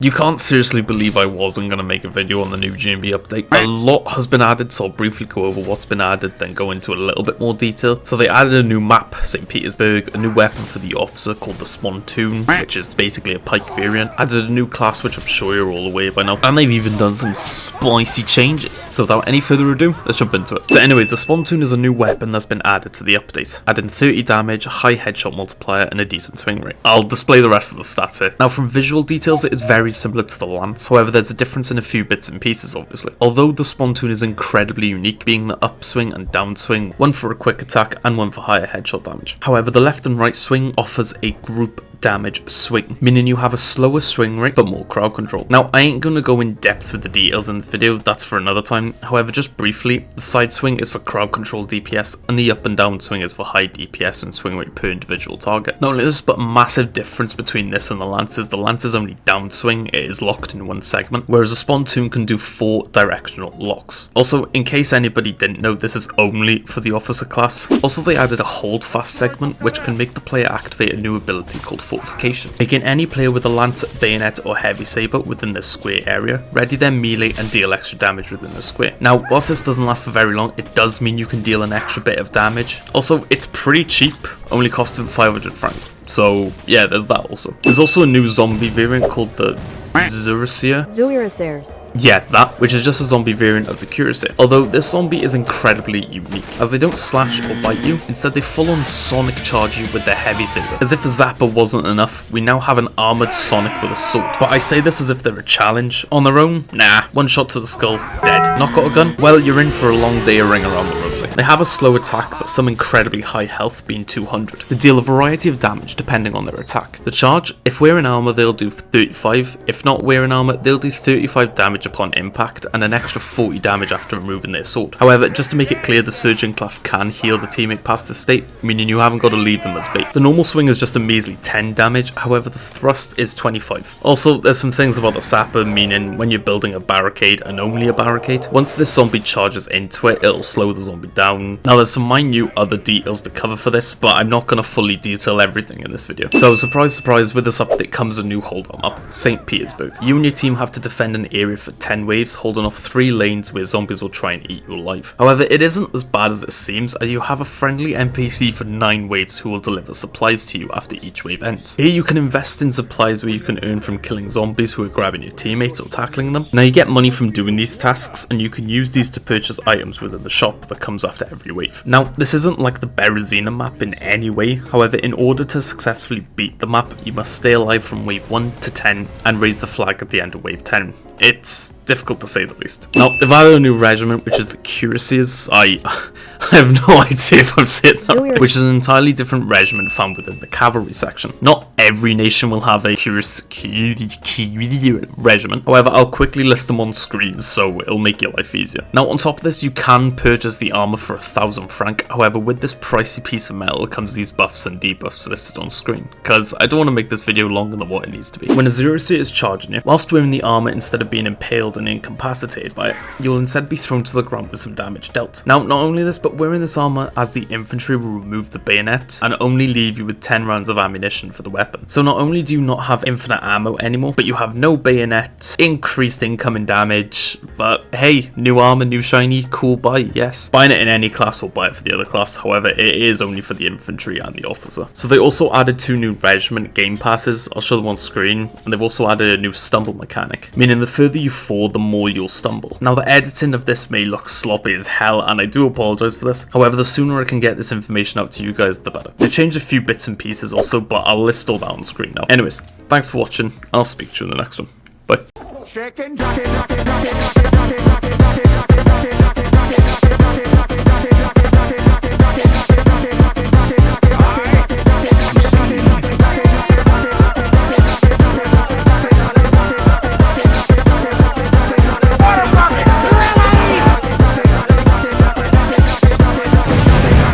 You can't seriously believe I wasn't going to make a video on the new BuGuMi update. A lot has been added, so I'll briefly go over what's been added, then go into a little bit more detail. So they added a new map, St. Petersburg, a new weapon for the officer called the Spontoon, which is basically a pike variant, added a new class which I'm sure you're all aware by now, and they've even done some spicy changes. So without any further ado, let's jump into it. So anyways, the Spontoon is a new weapon that's been added to the update, adding 30 damage, a high headshot multiplier, and a decent swing rate. I'll display the rest of the stats here. Now from visual details, it is very similar to the lance, however there's a difference in a few bits and pieces obviously. Although the Spontoon is incredibly unique, being the upswing and downswing, one for a quick attack and one for higher headshot damage. However, the left and right swing offers a group damage swing, meaning you have a slower swing rate but more crowd control. Now I ain't gonna go in depth with the details in this video, that's for another time. However, just briefly, the side swing is for crowd control DPS and the up and down swing is for high DPS and swing rate per individual target. Not only this, but a massive difference between this and the lance is only downswing, it is locked in one segment, whereas a Spontoon can do 4 directional locks. Also, in case anybody didn't know, this is only for the officer class. Also, they added a hold fast segment which can make the player activate a new ability called fortification, making any player with a lance, bayonet or heavy saber within the square area ready their melee and deal extra damage within the square. Now whilst this doesn't last for very long, it does mean you can deal an extra bit of damage. Also, it's pretty cheap, only costing 500 franc. So yeah, there's that also. There's also a new zombie variant called the Cuirassiers. Yeah, that, which is just a zombie variant of the Cuirassier. Although this zombie is incredibly unique, as they don't slash or bite you, instead they full on sonic charge you with their heavy saber. As if a zapper wasn't enough, we now have an armoured Sonic with a sword. But I say this as if they're a challenge. On their own, nah, one shot to the skull, dead. Not got a gun? Well, you're in for a long day of ring around the rosy. They have a slow attack, but some incredibly high health, being 200. They deal a variety of damage depending on their attack. The charge, if wearing armour they'll do 35, if not wearing armour they'll do 35 damage upon impact and an extra 40 damage after removing their sword. However, just to make it clear, the surgeon class can heal the teammate past this state, meaning you haven't got to leave them as bait. The normal swing is just a measly 10 damage, however the thrust is 25. Also, there's some things about the sapper, meaning when you're building a barricade and only a barricade, once this zombie charges into it, it'll slow the zombie down. Now there's some minute other details to cover for this, but I'm not going to fully detail everything in this video. So surprise surprise, with this update comes a new holdout map, St. Petersburg. You and your team have to defend an area for 10 waves, holding off 3 lanes where zombies will try and eat you alive. However, it isn't as bad as it seems, as you have a friendly NPC for 9 waves who will deliver supplies to you after each wave ends. Here you can invest in supplies where you can earn from killing zombies who are grabbing your teammates or tackling them. Now you get money from doing these tasks, and you can use these to purchase items within the shop that comes after every wave. Now this isn't like the Berezina map in any way, however in order to successfully beat the map you must stay alive from wave 1 to 10 and raise the flag at the end of wave 10. It's difficult to say the least. Now, they've added a new regiment, which is the Cuirassiers. I have no idea if I'm saying that right, which is an entirely different regiment found within the cavalry section. Not every nation will have a regiment. However, I'll quickly list them on screen, so it'll make your life easier. Now, on top of this, you can purchase the armor for 1,000 franc. However, with this pricey piece of metal comes these buffs and debuffs listed on screen, because I don't want to make this video longer than what it needs to be. When a Cuirassier is charging you, whilst wearing the armor, instead of being impaled and incapacitated by it, you'll instead be thrown to the ground with some damage dealt. Now, not only this, but wearing this armor as the infantry will remove the bayonet and only leave you with 10 rounds of ammunition for the weapon. So not only do you not have infinite ammo anymore, but you have no bayonet, increased incoming damage, but hey, new armor, new shiny, cool buy, yes. Buying it in any class or buy it for the other class, however it is only for the infantry and the officer. So they also added 2 new regiment game passes, I'll show them on screen, and they've also added a new stumble mechanic, meaning the further you fall, the more you'll stumble. Now the editing of this may look sloppy as hell, and I do apologise for this. However, the sooner I can get this information out to you guys, the better. They changed a few bits and pieces also, but I'll list all that on screen now. Anyways, thanks for watching, and I'll speak to you in the next one. Bye.